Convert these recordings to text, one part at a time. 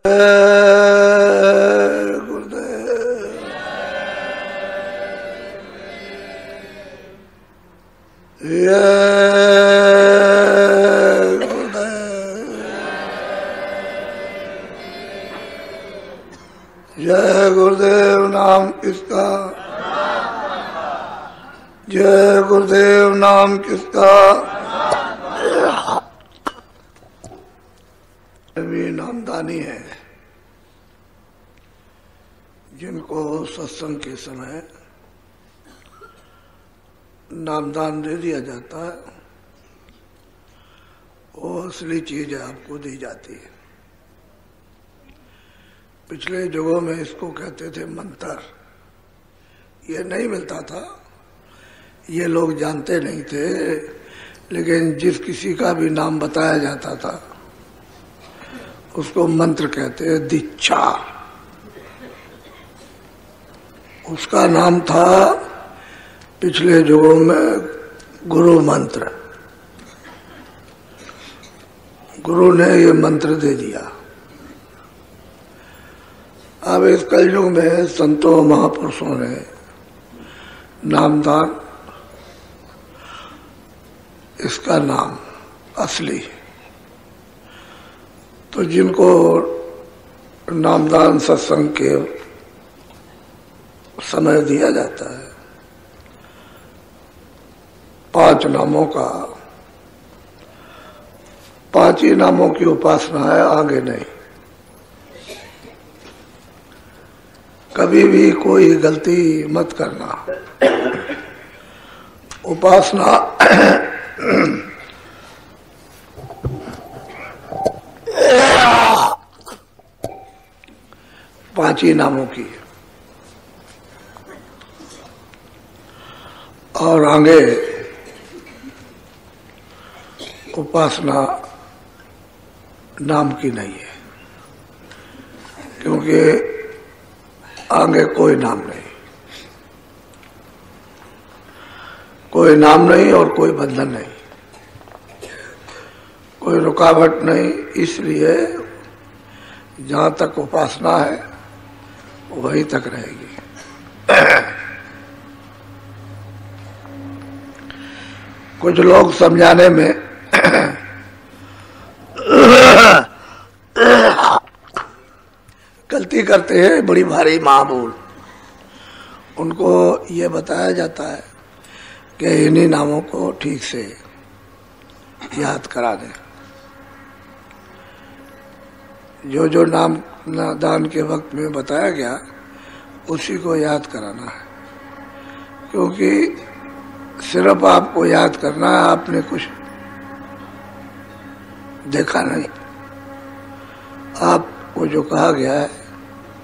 जय गुरुदेव नाम किसका, जय गुरुदेव नाम किसका। भी नामदानी है जिनको सत्संग के समय नामदान दे दिया जाता है, वो असली चीज आपको दी जाती है। पिछले युगों में इसको कहते थे मंत्र। ये नहीं मिलता था, ये लोग जानते नहीं थे, लेकिन जिस किसी का भी नाम बताया जाता था उसको मंत्र कहते हैं, दीक्षा। उसका नाम था पिछले युगों में गुरु मंत्र। गुरु ने ये मंत्र दे दिया। अब इस कलयुग में संतों महापुरुषों ने नामदान, इसका नाम असली। तो जिनको नामदान सत्संग के समय दिया जाता है, 5 नामों का, 5 ही नामों की उपासना है, आगे नहीं। कभी भी कोई गलती मत करना। उपासना पांच ही नामों की, और आगे उपासना नाम की नहीं है, क्योंकि आगे कोई नाम नहीं, कोई नाम नहीं और कोई बंधन नहीं, कोई रुकावट नहीं। इसलिए जहां तक उपासना है वहीं तक रहेगी। कुछ लोग समझाने में गलती करते हैं, बड़ी भारी महाबूल। उनको ये बताया जाता है कि इन्हीं नामों को ठीक से याद करा दें। जो जो नाम दान के वक्त में बताया गया उसी को याद कराना है, क्योंकि सिर्फ आपको याद करना है, आपने कुछ देखा नहीं। आपको जो कहा गया है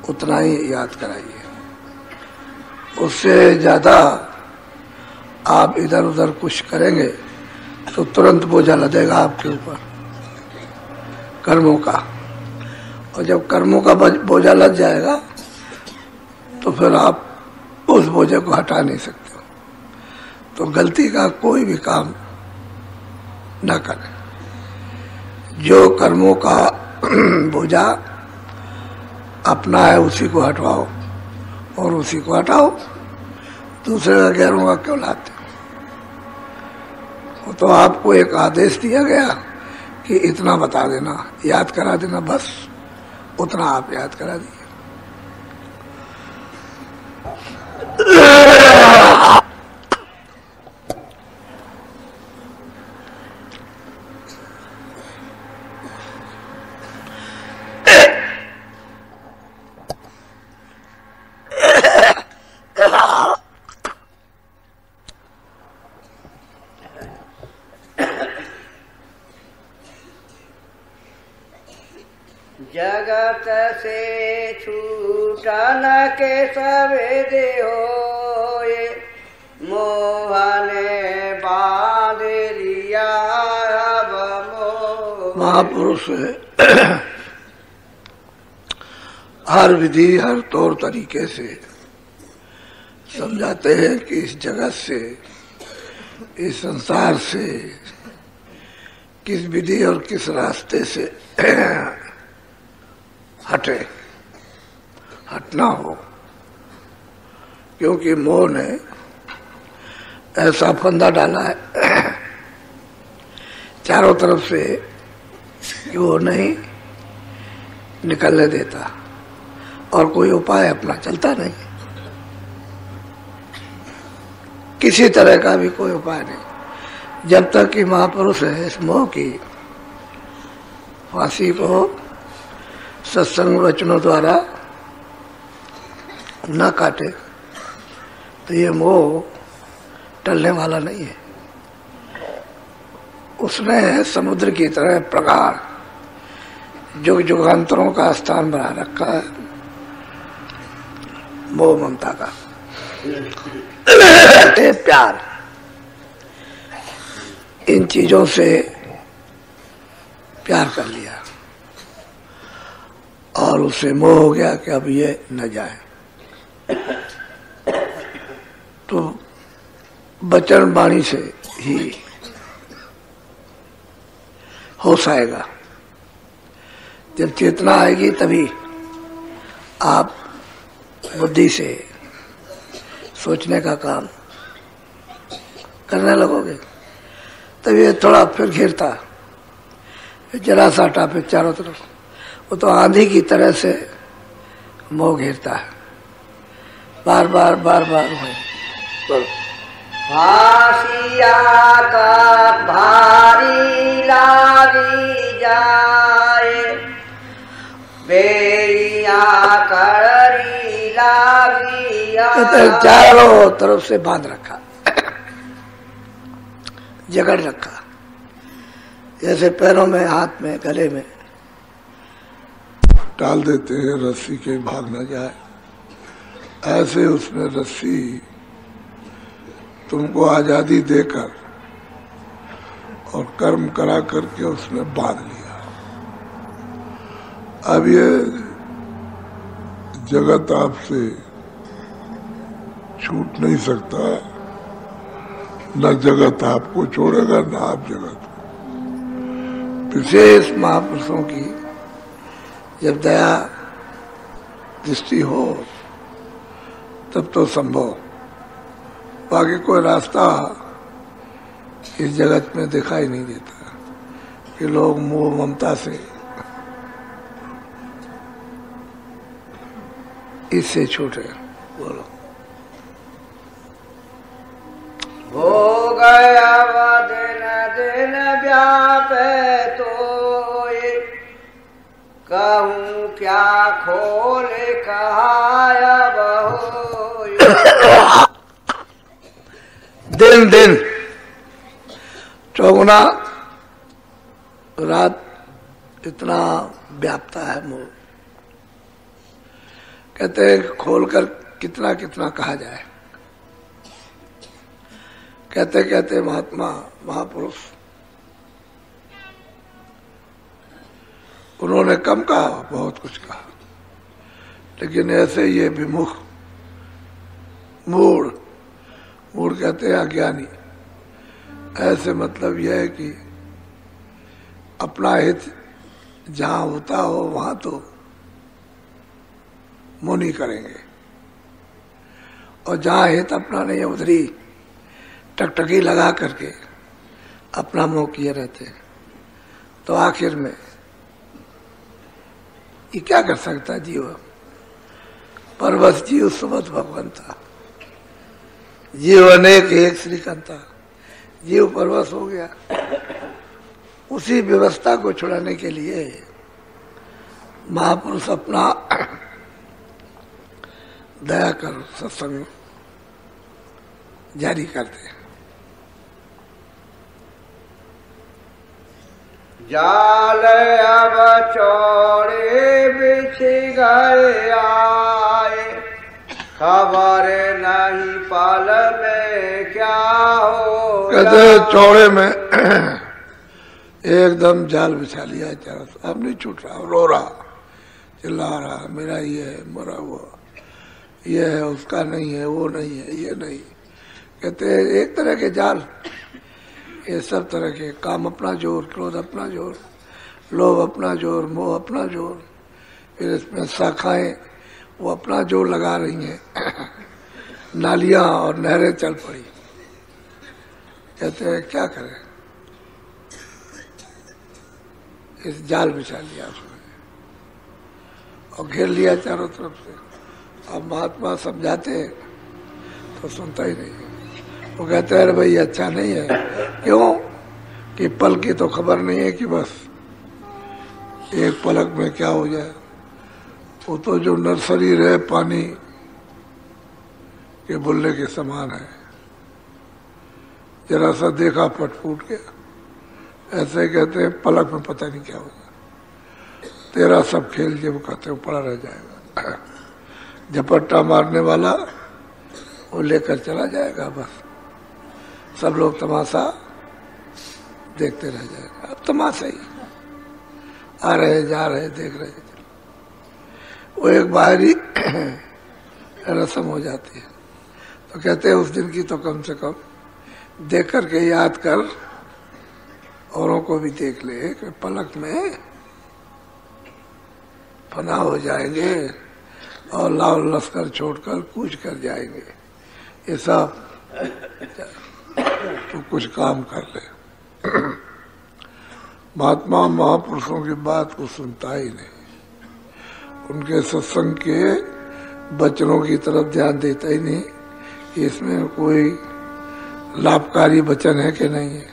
उतना ही याद कराइए। उससे ज्यादा आप इधर उधर कुछ करेंगे तो तुरंत बोझा लदेगा आपके ऊपर कर्मों का, और जब कर्मों का बोझा लग जाएगा तो फिर आप उस बोझे को हटा नहीं सकते हो। तो गलती का कोई भी काम न करें। जो कर्मों का बोझा अपना है उसी को हटवाओ और उसी को हटाओ, दूसरे का गैरों का क्यों लाते हो। तो आपको एक आदेश दिया गया कि इतना बता देना, याद करा देना, बस उतना आप याद करा दिए। जगत से छूटा न के सवेरे होए, मोहने बांध लिया अब मोह। महापुरुष हर विधि हर तौर तरीके से समझाते हैं कि इस जगत से, इस संसार से किस विधि और किस रास्ते से हटे, हटना हो, क्योंकि मोह ने ऐसा फंदा डाला है चारों तरफ से कि वो नहीं निकलने देता और कोई उपाय अपना चलता नहीं, किसी तरह का भी कोई उपाय नहीं। जब तक कि महापुरुष है इस मोह की फांसी को सत्संग वचनों द्वारा न काटे तो ये मोह टलने वाला नहीं है। उसने समुद्र की तरह प्रगाढ़ जुग जुगांतरों का स्थान बना रखा है मोह ममता का। प्यार इन चीजों से प्यार कर लिया और उसे मोह हो गया कि अब ये न जाए, तो वचन वाणी से ही होश आएगा। जब चेतना आएगी तभी आप बुद्धि से सोचने का काम करने लगोगे, तब ये थोड़ा फिर घिरता, जरा सा टापे चारों तरफ, वो तो आंधी की तरह से मोह घेरता है, बार बार बार बार बोलो। फांसिया का भारी लागी जाए, बेड़िया कड़ी लागी तो चारों तरफ से बांध रखा, जकड़ रखा, जैसे पैरों में, हाथ में, गले में डाल देते हैं रस्सी के भाग न जाए, ऐसे उसने रस्सी तुमको आजादी देकर और कर्म करा करके उसने बांध लिया। अब ये जगत आपसे छूट नहीं सकता, न जगत आपको छोड़ेगा न आप जगत को। विशेष महापुरुषों की जब दया दृष्टि हो तब तो संभव, बाकी कोई रास्ता इस जगत में दिखाई नहीं देता कि लोग मोह ममता से इससे छूटे। बोलो। हो गया दिन दिन व्यापे तो ये कहूँ क्या खोले कहाया बहो। दिन दिन चौगुना रात इतना व्यापता है मोह, कहते हैं खोलकर कितना कितना कहा जाए। कहते कहते महात्मा महापुरुष उन्होंने कम कहा, बहुत कुछ कहा, लेकिन ऐसे ये विमुख मूढ़, मूढ़ कहते हैं अज्ञानी, ऐसे मतलब यह है कि अपना हित जहां होता हो वहां तो मुनि करेंगे, और जहां हित अपना नहीं उधरी टकटकी लगा करके अपना मोह किए रहते हैं। तो आखिर में ये क्या कर सकता जीव? परवश जीव सुमत भगवंता, जीव अनेक एक श्रीकंता। जीव परवश हो गया, उसी व्यवस्था को छुड़ाने के लिए महापुरुष अपना दया कर सत्संग जारी करते हैं। जाल अब चौड़े बिछ गए आए, खबर नहीं पल में क्या हो। कहते चौड़े में एकदम जाल बिछा लिया चारों, अब नहीं छूट रहा, रो रहा, चिल्ला रहा, मेरा ये है, मेरा वो, ये है, उसका नहीं है, वो नहीं है, ये नहीं। कहते एक तरह के जाल, ये सब तरह के काम अपना जोर, क्रोध अपना जोर, लोभ अपना जोर, मोह अपना जोर, फिर इसमें शाखाएं वो अपना जोर लगा रही हैं, नालियां और नहरें चल पड़ी। कहते हैं क्या करें, इस जाल बिछा लिया उसमें और घेर लिया चारों तरफ से। अब महात्मा समझाते हैं तो सुनता ही नहीं। वो कहते हैं अरे भाई अच्छा नहीं है। क्यों? कि पल की तो खबर नहीं है कि बस एक पलक में क्या हो जाए। वो तो जो नर्सरी रहे पानी के बुल्ले के समान है, जरा सा देखा पट फूट गया। ऐसे कहते हैं पलक में पता नहीं क्या होगा, तेरा सब खेल जब कहते हो पड़ा रह जाएगा। झपट्टा मारने वाला वो लेकर चला जाएगा, बस सब लोग तमाशा देखते रह जाएगा। अब तमाशा ही, आ रहे जा रहे देख रहे, वो एक बाहरी रस्म हो जाती है। तो कहते हैं उस दिन की तो कम से कम देख कर के याद कर, औरों को भी देख ले कि पलक में फना हो जाएंगे और लाल लश्कर छोड़कर कूच कर जाएंगे। ये सब तो कुछ काम कर ले। महात्मा महापुरुषों की बात को सुनता ही नहीं, उनके सत्संग के वचनों की तरफ ध्यान देता ही नहीं कि इसमें कोई लाभकारी वचन है कि नहीं है,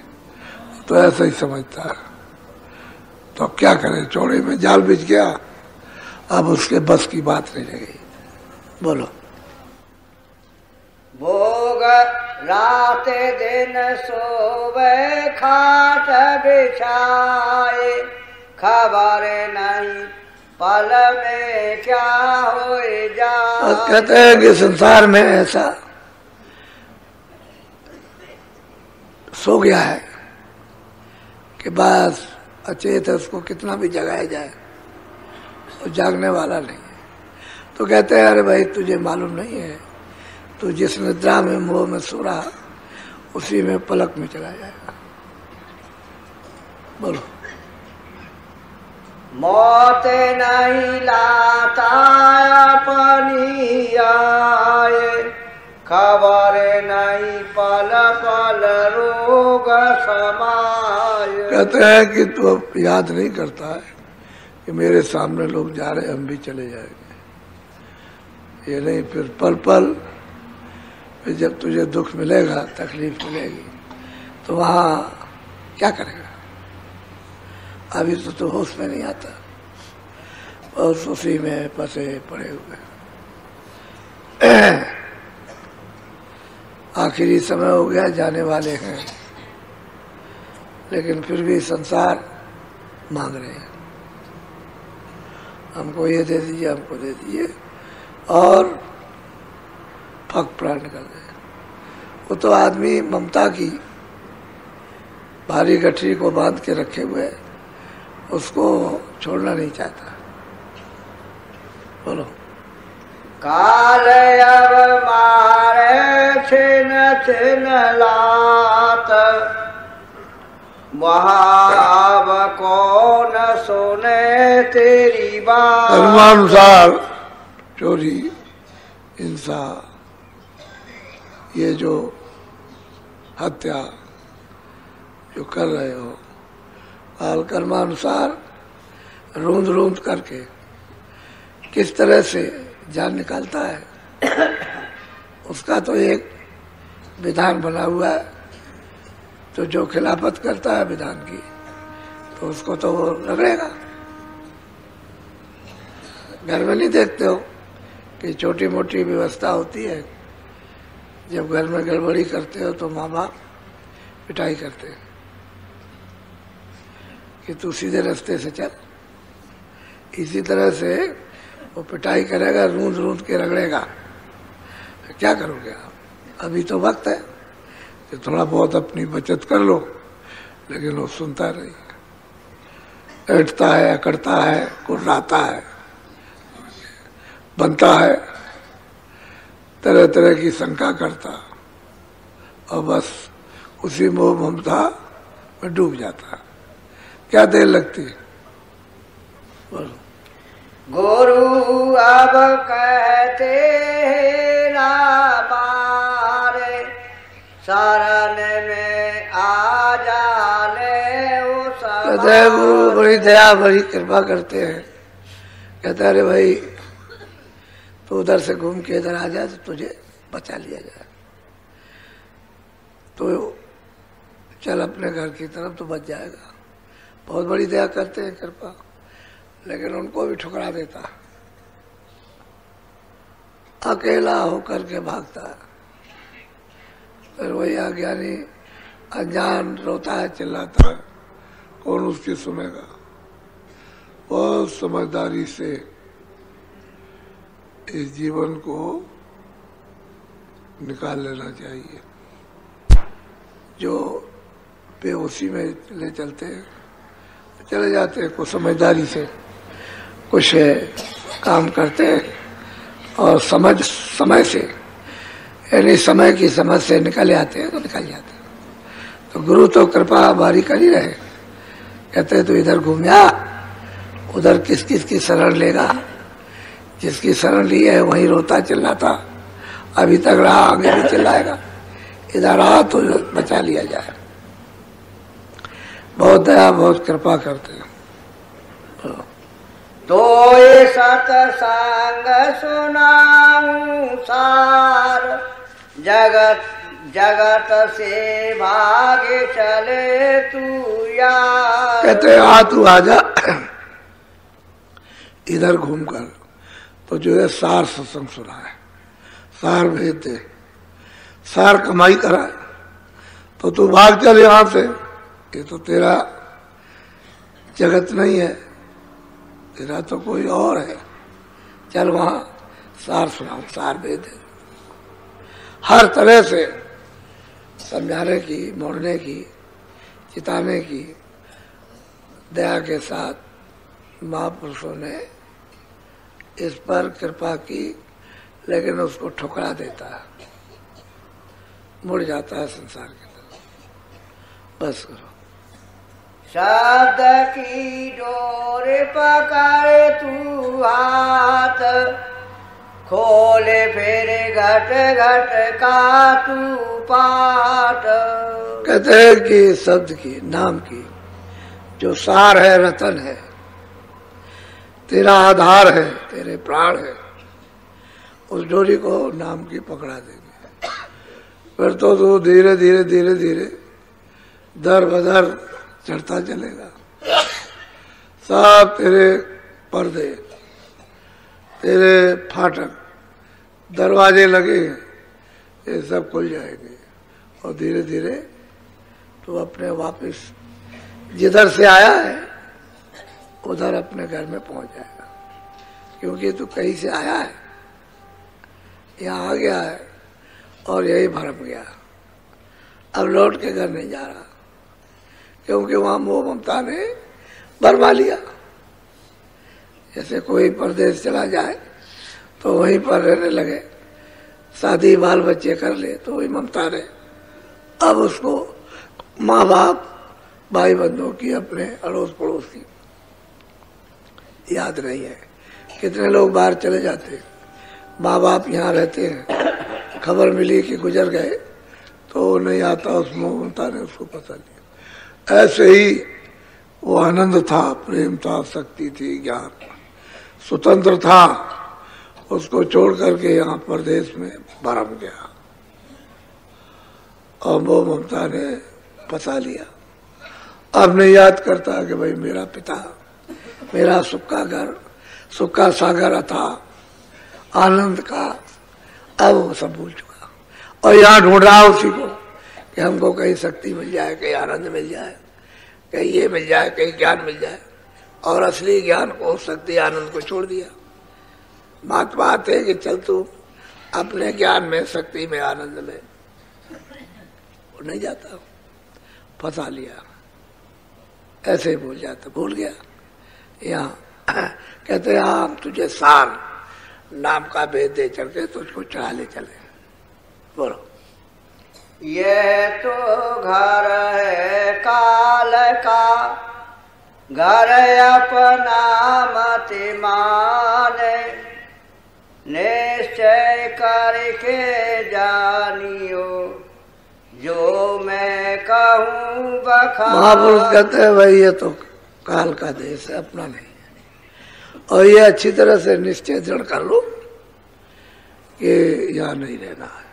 तो ऐसा ही समझता है। तो अब क्या करें, चौड़े में जाल बिछ गया, अब उसके बस की बात नहीं रह गई। बोलो। भोग रात दिन सोवे खाट बिछाए, खबर नहीं पल में क्या हो जाए। कहते हैं कि संसार में ऐसा सो गया है कि बस अचेत है, उसको कितना भी जगाया जाए वो जागने वाला नहीं है। तो कहते हैं अरे भाई तुझे मालूम नहीं है, तू जिस निद्रा में मोह में सो रहा उसी में पलक में चला जाएगा। बोलो। मौत नहीं लाता अपनी आए, खबर नहीं पल पल रोग समाए। कहते हैं कि तू अब याद नहीं करता है कि मेरे सामने लोग जा रहे, हम भी चले जाएंगे। ये नहीं, फिर पल पल फिर जब तुझे दुख मिलेगा, तकलीफ मिलेगी, तो वहां क्या करेगा? अभी तो तू होश में नहीं आता, बस उसी में फंसे पड़े हुए। आखिरी समय हो गया, जाने वाले हैं, लेकिन फिर भी संसार मांग रहे हैं, हमको ये दे दीजिए, हमको दे दीजिए, और फक प्राण कर दे। वो तो आदमी ममता की भारी गठरी को बांध के रखे हुए, उसको छोड़ना नहीं चाहता। बोलो। काल अब मारे छिन छिन लात, महाव कौन सुने तेरी बात। कर्मानुसार चोरी हिंसा, ये जो हत्या जो कर रहे हो, काल कर्मानुसार रूंद रूंद करके किस तरह से जान निकालता है, उसका तो एक विधान बना हुआ है। तो जो खिलाफत करता है विधान की, तो उसको तो वो रगड़ेगा। घर में नहीं देखते हो कि छोटी मोटी व्यवस्था होती है, जब घर में गड़बड़ी करते हो तो माँ बाप पिटाई करते हैं कि तू सीधे रास्ते से चल। इसी तरह से वो पिटाई करेगा, रूंद रूंद के रगड़ेगा। क्या करोगे आप? अभी तो वक्त है कि थोड़ा बहुत अपनी बचत कर लो, लेकिन वो सुनता नहीं, ऐंठता है, अकड़ता है, कुर्राता है, बनता है, तरह तरह की शंका करता, और बस उसी मोह ममता में डूब जाता। क्या देर लगती? बोलो। गुरु अब कहते ना मारे, शरण में आ जाने वो कहते हैं गुरु बड़ी दया बड़ी कृपा करते हैं। कहते अरे भाई तो उधर से घूम के इधर आ जाए तो तुझे बचा लिया जाए, तो चल अपने घर की तरफ तो बच जाएगा। बहुत बड़ी दया करते हैं कृपा, लेकिन उनको भी ठुकरा देता, अकेला होकर के भागता है। फिर वही अज्ञानी अनजान रोता है चिल्लाता है, कौन उसकी सुनेगा। बहुत समझदारी से इस जीवन को निकाल लेना चाहिए। जो बेहोशी में ले चलते हैं चले जाते हैं, कुछ समझदारी से कुछ काम करते हैं और समय से यानी समय की समझ से निकल आते हैं तो निकल जाते हैं। तो गुरु तो कृपा बारी कर ही रहे। कहते हैं तो इधर घूमिया, उधर किस किस की शरण लेगा, जिसकी शरण ली है वहीं रोता चिल्लाता अभी तक रहा, आगे भी चिल्लाएगा। इधर आ तो बचा लिया जाए। बहुत दया बहुत कृपा करते हैं। तो ये सतसंग सुनाऊं सार, जगत जगत से भागे चले तू यार। कहते आ तू आजा इधर घूमकर, तो जो है सार सत्संग सुना है, सार भेज दे, सार कमाई कराए, तो तू भाग चल यहां से। ये तो तेरा जगत नहीं है, तेरा तो कोई और है। चल वहां सार सुनाओ, सार भेज दे। हर तरह से समझाने की, मोड़ने की, चिताने की दया के साथ महापुरुषों ने इस पर कृपा की, लेकिन उसको ठुकरा देता है, मुड़ जाता है संसार की तरफ। बस करो। शब्द की डोर पकड़े तू हाथ, खोले फिर घट घट का तू पाठ। कहते हैं कि शब्द की, नाम की जो सार है, रतन है, तेरा आधार है, तेरे प्राण है, उस डोरी को नाम की पकड़ा देंगे। फिर तो तू धीरे धीरे धीरे धीरे दर बदर चढ़ता चलेगा। सब तेरे पर्दे, तेरे फाटक, दरवाजे लगे, ये सब खुल जाएंगे और धीरे धीरे तू अपने वापस जिधर से आया है उधर अपने घर में पहुंच जाएगा। क्योंकि तू कहीं से आया है, यहाँ आ गया है और यही भरम गया, अब लौट के घर नहीं जा रहा, क्योंकि वहां मोह ममता ने भरमा लिया। जैसे कोई परदेश चला जाए तो वहीं पर रहने लगे, शादी बाल बच्चे कर ले, तो वही ममता ने अब उसको माँ बाप भाई बंधुओं की, अपने अड़ोस पड़ोस की याद नहीं है। कितने लोग बाहर चले जाते हैं, माँ बाप यहाँ रहते हैं, खबर मिली कि गुजर गए तो नहीं आता, उस ममता ने उसको पता लिया। ऐसे ही वो आनंद था, प्रेम था, शक्ति थी, ज्ञान, स्वतंत्र था, उसको छोड़ करके यहाँ परदेश में भरम गया और वो ममता ने फंसा लिया। अब नहीं याद करता कि भाई मेरा पिता, मेरा सुख का घर, सुख का सागर था, आनंद का, अब वो सब भूल चुका और यहाँ ढूंढ रहा उसी को कि हमको कहीं शक्ति मिल जाए, कहीं आनंद मिल जाए, कहीं ये मिल जाए, कहीं ज्ञान मिल जाए। और असली ज्ञान को, शक्ति, आनंद को छोड़ दिया। बात है कि चल तू अपने ज्ञान में, शक्ति में, आनंद में, वो नहीं जाता, फंसा लिया, ऐसे ही भूल जाता, भूल गया। यहाँ कहते हैं हम तुझे सार नाम का भेद दे चलते, तुझको चढ़ा ले चले। बोलो। ये तो घर है काल का, घर अपना मत मार। के जानियो, जो मैं कहूँ बखान। महापुरुष कहते हैं भाई ये तो काल का देश है, अपना नहीं। और ये अच्छी तरह से निश्चय दृढ़ कर लो कि यहाँ नहीं रहना है,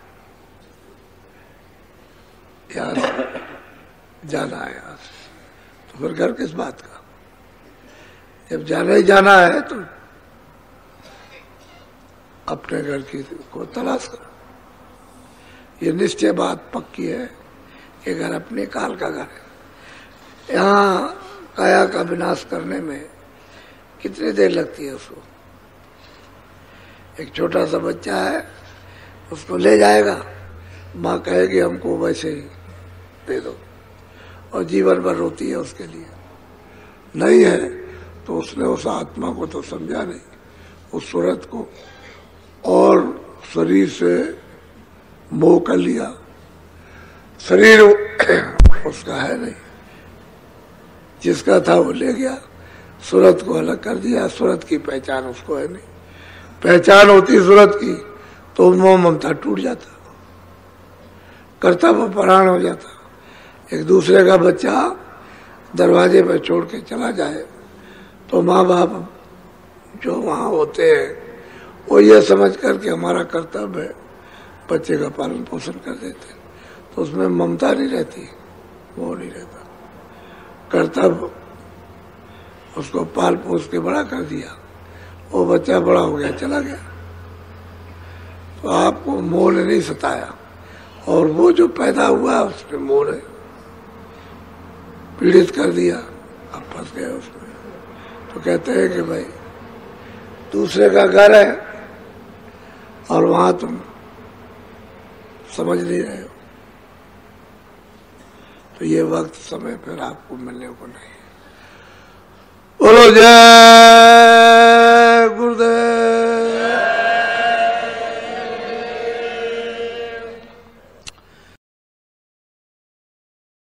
यहाँ जाना है यहाँ से। तो फिर घर किस बात का? जब जाना ही जाना है तो अपने घर की को तलाश करो। ये निश्चय बात पक्की है कि घर अपने काल का घर है। यहाँ काया का विनाश करने में कितनी देर लगती है उसको? एक छोटा सा बच्चा है, उसको ले जाएगा, माँ कहेगी हमको वैसे ही दे दो, और जीवन भर रोती है उसके लिए। नहीं है तो उसने उस आत्मा को तो समझा नहीं, उस सूरत को, और शरीर से मोह कर लिया। शरीर उसका है नहीं, जिसका था वो ले गया, सूरत को अलग कर दिया। सूरत की पहचान उसको है नहीं। पहचान होती सूरत की तो मोह ममता टूट जाता, कर्तव्य परायण हो जाता। एक दूसरे का बच्चा दरवाजे पर छोड़ के चला जाए तो माँ बाप जो वहाँ होते हैं वो ये समझ कर के हमारा कर्तव्य है, बच्चे का पालन पोषण कर देते हैं। तो उसमें ममता नहीं रहती, वो नहीं रहता। कर्तव्य उसको पाल पोस के बड़ा कर दिया, वो बच्चा बड़ा हो गया, चला गया। तो आपको मोह ने नहीं सताया, और वो जो पैदा हुआ उसने मोह ने पीड़ित कर दिया, आप फंस गए उसमें। तो कहते हैं कि भाई दूसरे का घर है और वहां तुम समझ नहीं रहे हो, तो ये वक्त समय फिर आपको मिलने को नहीं। बोलो जय